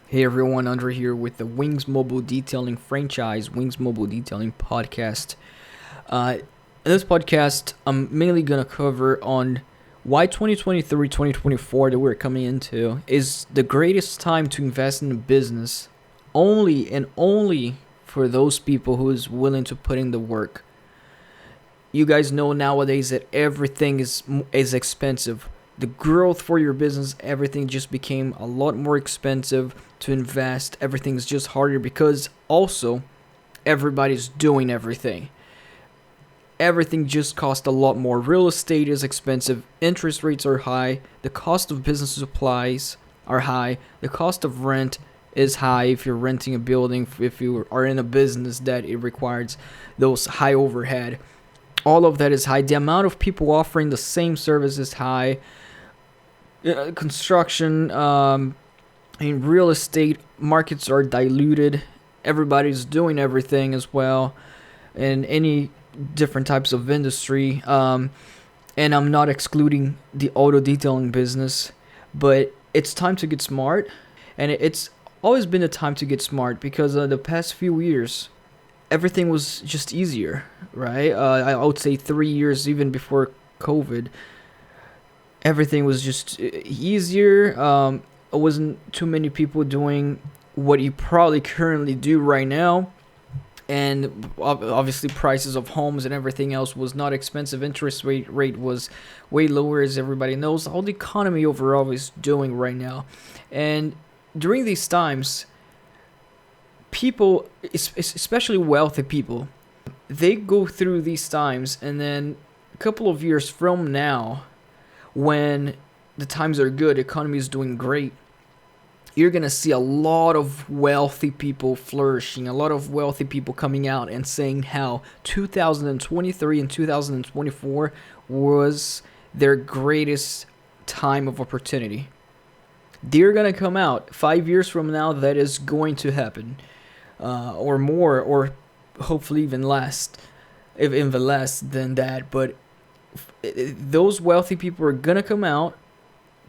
Hey everyone, Andre here with the Wings Mobile Detailing franchise, Wings Mobile Detailing podcast. In this podcast, I'm mainly going to cover on why 2023, 2024 that we're coming into is the greatest time to invest in a business only and only for those people who is willing to put in the work. You guys know nowadays that everything is expensive. The growth for your business, everything just became a lot more expensive to invest. Everything's just harder because also everybody's doing everything. Everything just costs a lot more. Real estate is expensive. Interest rates are high. The cost of business supplies are high. The cost of rent is high if you're renting a building, if you are in a business that it requires those high overhead. All of that is high. The amount of people offering the same service is high. Construction and real estate markets are diluted. Everybody's doing everything as well in any different types of industry. And I'm not excluding the auto detailing business, but it's time to get smart. And it's always been a time to get smart because the past few years, everything was just easier, right? I would say 3 years even before COVID, everything was just easier. It wasn't too many people doing what you probably currently do right now. And obviously prices of homes and everything else was not expensive. Interest rate was way lower, as everybody knows. All the economy overall is doing right now. And during these times, people, especially wealthy people, they go through these times, and then a couple of years from now, when the times are good, economy is doing great, you're going to see a lot of wealthy people flourishing, a lot of wealthy people coming out and saying how 2023 and 2024 was their greatest time of opportunity. They're going to come out 5 years from now. That is going to happen, or more, or hopefully even less, even less than that. But those wealthy people are going to come out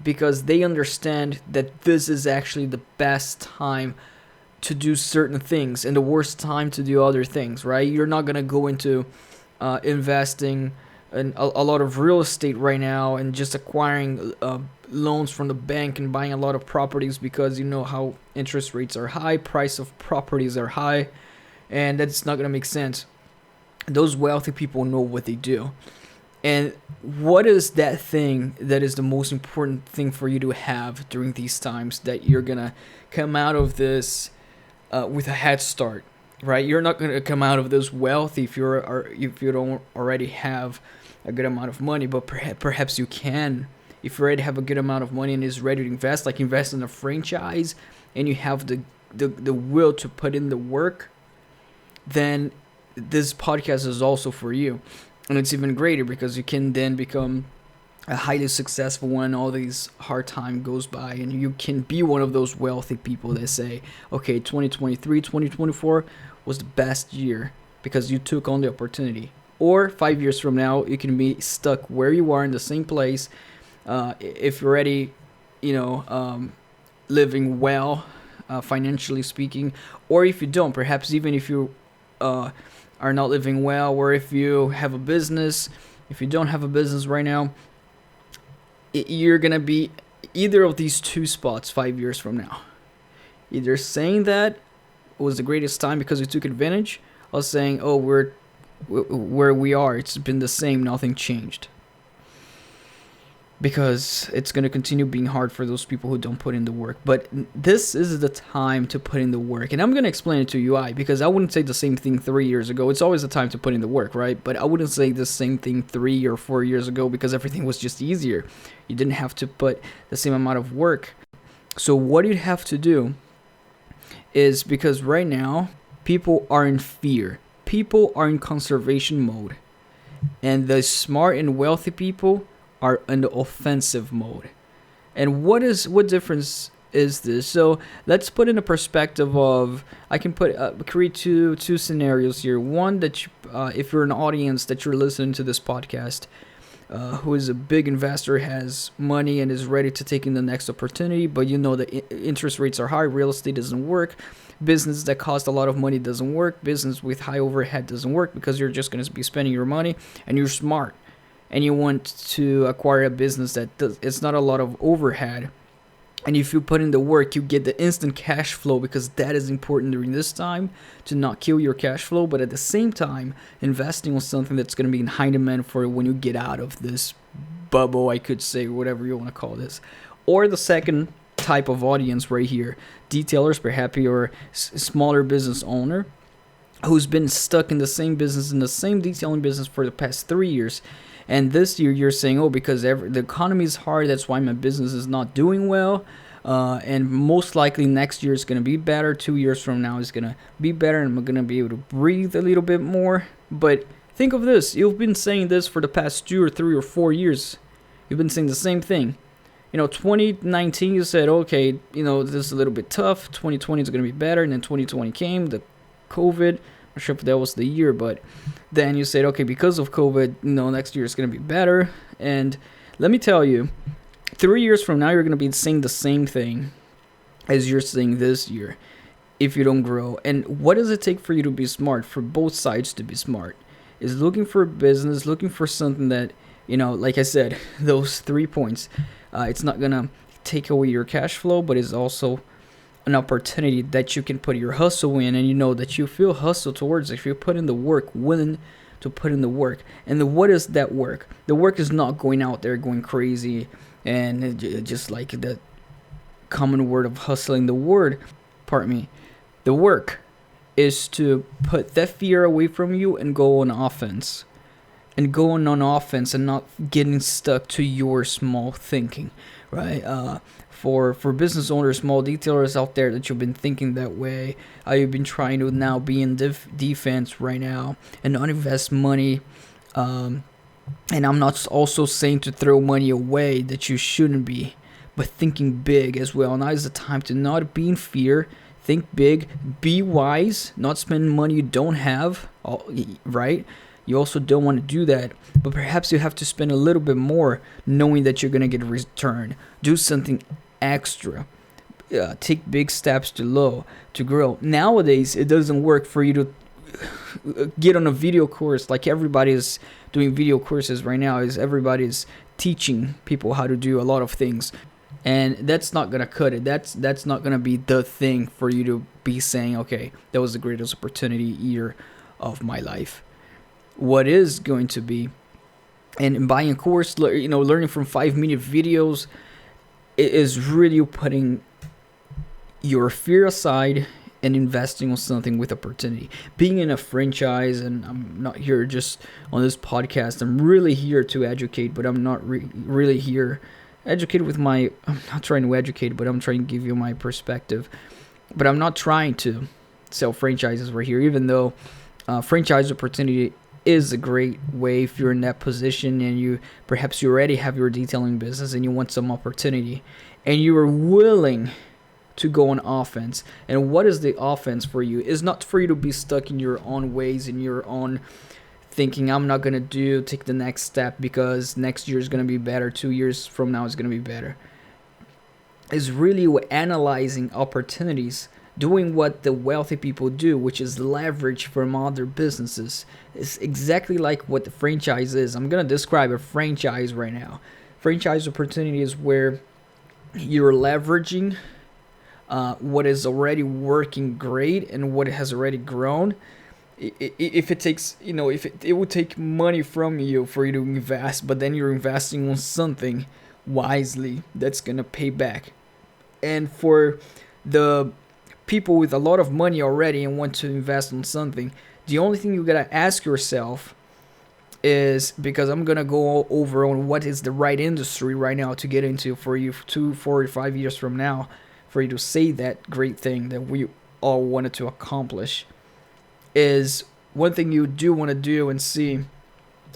because they understand that this is actually the best time to do certain things and the worst time to do other things, right? You're not going to go into investing in a lot of real estate right now and just acquiring loans from the bank and buying a lot of properties because you know how interest rates are high, price of properties are high, and that's not going to make sense. Those wealthy people know what they do. And what is that thing that is the most important thing for you to have during these times that you're going to come out of this with a head start, right? You're not going to come out of this wealthy if you don't already have a good amount of money, but perhaps you can. If you already have a good amount of money and is ready to invest, like invest in a franchise, and you have the will to put in the work, then this podcast is also for you. And it's even greater because you can then become a highly successful when all these hard time goes by, and you can be one of those wealthy people that say, okay, 2023, 2024 was the best year because you took on the opportunity. Or 5 years from now, you can be stuck where you are in the same place. If you're already, living well, financially speaking, or if you don't, perhaps even if you are not living well, or if you have a business, if you don't have a business right now, you're going to be either of these two spots 5 years from now. Either saying that it was the greatest time because we took advantage, or saying, oh, we're where we are, it's been the same, nothing changed. Because it's going to continue being hard for those people who don't put in the work. But this is the time to put in the work. And I'm going to explain it to you why. Because I wouldn't say the same thing 3 years ago. It's always the time to put in the work, right? But I wouldn't say the same thing 3 or 4 years ago because everything was just easier. You didn't have to put the same amount of work. So what you'd have to do is, because right now, people are in fear. People are in conservation mode. And the smart and wealthy people are in the offensive mode. And what difference is this? So let's put in a perspective of, I can create two scenarios here. One that if you're an audience that you're listening to this podcast, who is a big investor, has money and is ready to take in the next opportunity, but you know the interest rates are high, real estate doesn't work, business that cost a lot of money doesn't work, business with high overhead doesn't work, because you're just going to be spending your money, and you're smart and you want to acquire a business that it's not a lot of overhead. And if you put in the work, you get the instant cash flow, because that is important during this time, to not kill your cash flow, but at the same time, investing on something that's going to be in high demand for when you get out of this bubble, I could say, whatever you want to call this. Or the second type of audience right here, detailers, perhaps you're a smaller business owner who's been stuck in the same business, in the same detailing business for the past 3 years. And this year you're saying, oh, because the economy is hard, that's why my business is not doing well. And most likely next year is going to be better. 2 years from now is going to be better, and I'm going to be able to breathe a little bit more. But think of this. You've been saying this for the past 2 or 3 or 4 years. You've been saying the same thing. 2019 you said, okay, this is a little bit tough. 2020 is going to be better. And then 2020 came, the COVID. Not sure if that was the year, but then you said, okay, because of COVID, next year is going to be better. And let me tell you, 3 years from now, you're going to be saying the same thing as you're saying this year if you don't grow. And what does it take for you to be smart, for both sides to be smart? Is looking for a business, looking for something that, like I said, those 3 points, it's not going to take away your cash flow, but it's also an opportunity that you can put your hustle in, and that you feel hustle towards it. If you put in the work, willing to put in the work. And what is that work? The work is not going out there going crazy and just like the common word of hustling. The work is to put that fear away from you and go on offense. And going on offense and not getting stuck to your small thinking, right? For business owners, small detailers out there that you've been thinking that way, you've been trying to now be in defense right now and not invest money. And I'm not also saying to throw money away that you shouldn't be, but thinking big as well. Now is the time to not be in fear. Think big, be wise, not spend money you don't have, right? You also don't want to do that, but perhaps you have to spend a little bit more knowing that you're going to get a return. Do something extra. Take big steps to grow. Nowadays, it doesn't work for you to get on a video course like everybody is doing video courses right now. Everybody's teaching people how to do a lot of things. And that's not going to cut it. That's not going to be the thing for you to be saying, okay, that was the greatest opportunity year of my life. What is going to be, and buying a course, learning from 5-minute videos, is really putting your fear aside and investing on something with opportunity. Being in a franchise, and I'm not here just on this podcast, I'm really here to educate, but I'm not really here educate with I'm not trying to educate, but I'm trying to give you my perspective. But I'm not trying to sell franchises right here, even though franchise opportunity is a great way if you're in that position and you already have your detailing business and you want some opportunity and you are willing to go on offense. And what is the offense for you? It's not for you to be stuck in your own ways and your own thinking, I'm not going to take the next step because next year is going to be better, 2 years from now is going to be better. It's really analyzing opportunities, doing what the wealthy people do, which is leverage from other businesses. It's exactly like what the franchise is. I'm going to describe a franchise right now. Franchise opportunity is where you're leveraging what is already working great and what has already grown. If it takes, if it would take money from you for you to invest, but then you're investing on something wisely that's going to pay back. And for the people with a lot of money already and want to invest on something, the only thing you gotta ask yourself is, because I'm gonna go over on what is the right industry right now to get into for you 2, 4, 5 years from now, for you to say that great thing that we all wanted to accomplish, is one thing you do want to do and see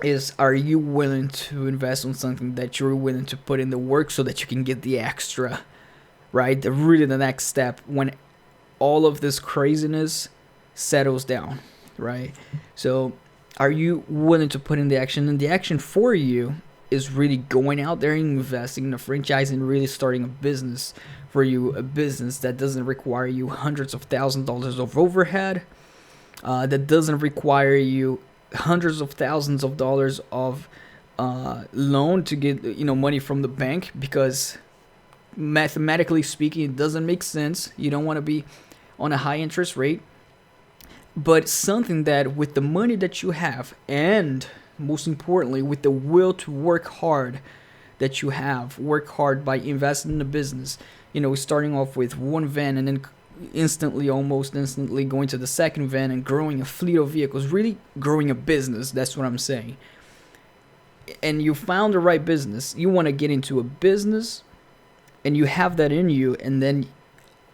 is, are you willing to invest on something that you're willing to put in the work so that you can get the extra, right? The next step when all of this craziness settles down, right? So are you willing to put in the action? And the action for you is really going out there and investing in a franchise and really starting a business for you, a business that doesn't require you hundreds of thousands of dollars of overhead, that doesn't require you hundreds of thousands of dollars of loan to get money from the bank, because mathematically speaking it doesn't make sense. You don't want to be on a high interest rate, but something that with the money that you have, and most importantly with the will to work hard that you have, work hard by investing in the business, starting off with one van and then almost instantly going to the second van and growing a fleet of vehicles, really growing a business. That's what I'm saying. And you found the right business. You want to get into a business and you have that in you, and then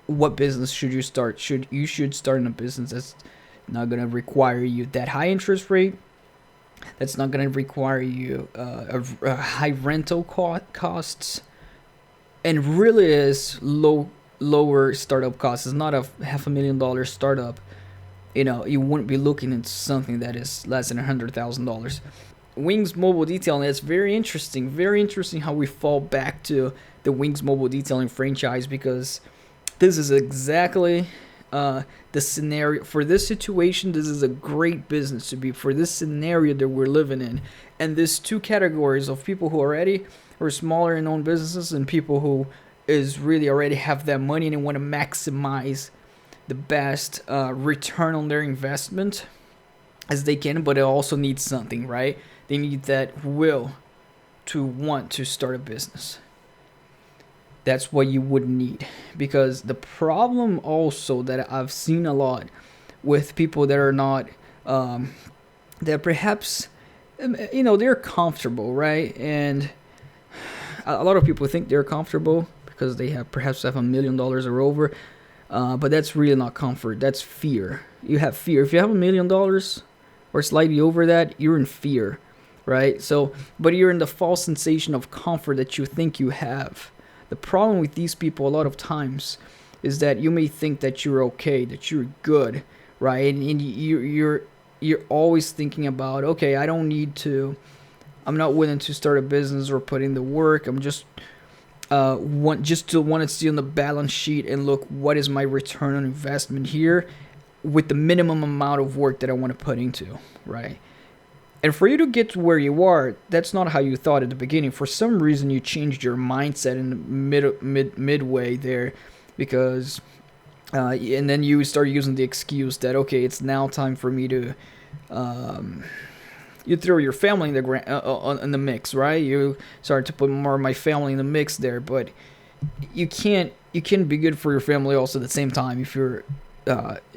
what business should you start? You should start in a business that's not going to require you that high interest rate, that's not going to require you a high rental costs, and really is lower startup costs. It's not a $500,000 startup. You wouldn't be looking into something that is less than $100,000. Wings Mobile Detailing, it's very interesting how we fall back to the Wings Mobile Detailing franchise, because this is exactly the scenario for this situation. This is a great business to be for this scenario that we're living in. And there's two categories of people who already are smaller and own businesses, and people who is really already have that money and want to maximize the best return on their investment as they can, but it also needs something, right? They need that will to want to start a business. That's what you would need. Because the problem also that I've seen a lot with people that are not, that perhaps, they're comfortable, right? And a lot of people think they're comfortable because they have $1 million or over. But that's really not comfort. That's fear. You have fear. If you have $1 million or slightly over that, you're in fear, right? So, but you're in the false sensation of comfort that you think you have. The problem with these people a lot of times is that you may think that you're okay, that you're good, right? And you're always thinking about, okay, I'm not willing to start a business or put in the work. I'm just want to see on the balance sheet and look, what is my return on investment here with the minimum amount of work that I want to put into, right? And for you to get to where you are, that's not how you thought at the beginning. For some reason, you changed your mindset in the midway there, because and then you start using the excuse that, okay, it's now time for me to you throw your family in the mix, right? You start to put more of my family in the mix there, but you can't be good for your family also at the same time if you're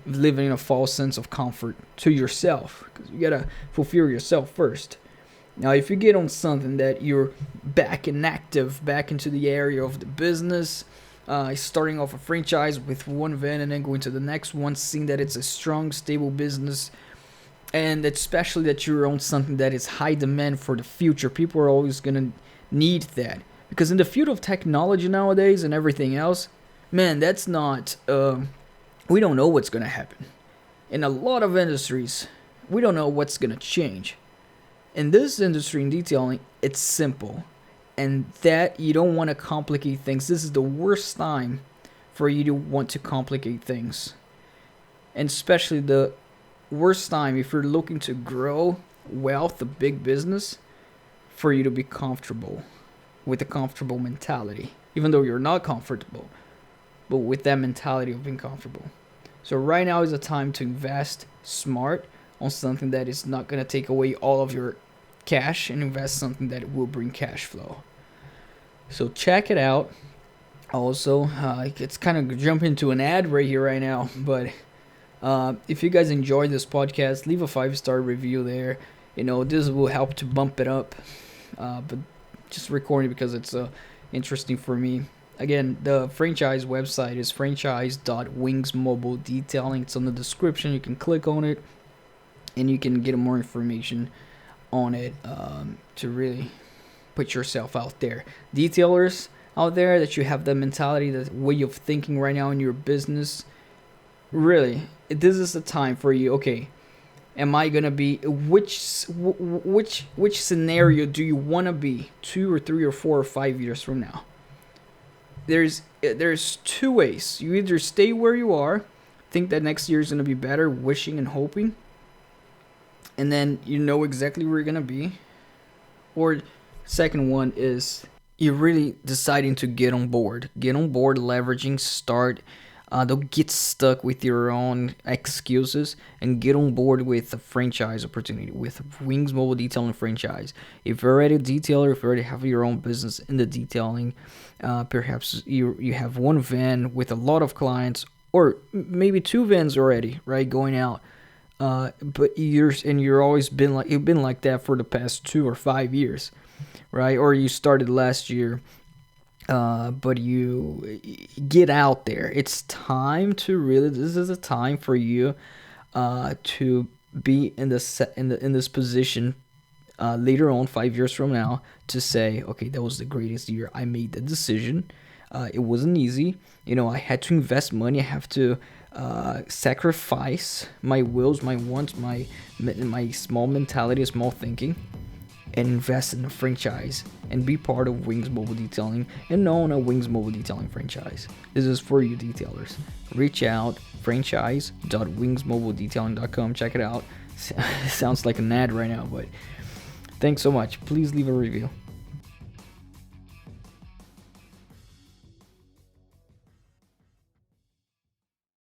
living in a false sense of comfort to yourself, because you gotta fulfill yourself first. Now, if you get on something that you're back into the area of the business, starting off a franchise with one van and then going to the next one, seeing that it's a strong, stable business, and especially that you're on something that is high demand for the future. People are always gonna need that, because in the field of technology nowadays and everything else, man, that's not we don't know what's going to happen. In a lot of industries, we don't know what's going to change. In this industry, in detailing, it's simple. And that you don't want to complicate things. This is the worst time for you to want to complicate things. And especially the worst time if you're looking to grow wealth, a big business, for you to be comfortable with a comfortable mentality. Even though you're not comfortable, but with that mentality of being comfortable. So right now is the time to invest smart on something that is not going to take away all of your cash, and invest something that will bring cash flow. So check it out. Also, it's kind of jump into an ad right here right now, but if you guys enjoyed this podcast, leave a 5-star review there. This will help to bump it up. But just recording because it's interesting for me. Again, the franchise website is franchise.wingsmobiledetailing. It's on the description. You can click on it, and you can get more information on it to really put yourself out there. Detailers out there, that you have the mentality, the way of thinking right now in your business, really, this is the time for you. Okay, Am I gonna be which scenario do you want to be 2 or 3 or 4 or 5 years from now? There's two ways. You either stay where you are, think that next year is gonna be better, wishing and hoping, and then you know exactly where you're gonna be, or second one is you're really deciding to get on board, leveraging, start. Don't get stuck with your own excuses and get on board with a franchise opportunity with Wings Mobile Detailing franchise. If you're already a detailer, if you already have your own business in the detailing, perhaps you have one van with a lot of clients, or maybe two vans already, right, going out. But you're always been like you've been like that for the past 2 or 5 years, right? Or you started last year, but you get out there. It's time to really. This is a time for you, to be in this position, later on, 5 years from now, to say, okay, that was the greatest year. I made the decision. It wasn't easy. I had to invest money. I have to sacrifice my wills, my wants, my small mentality, small thinking, and invest in a franchise and be part of Wings Mobile Detailing and own a Wings Mobile Detailing franchise. This is for you detailers. Reach out, franchise.wingsmobiledetailing.com. Check it out. Sounds like an ad right now, but thanks so much. Please leave a review.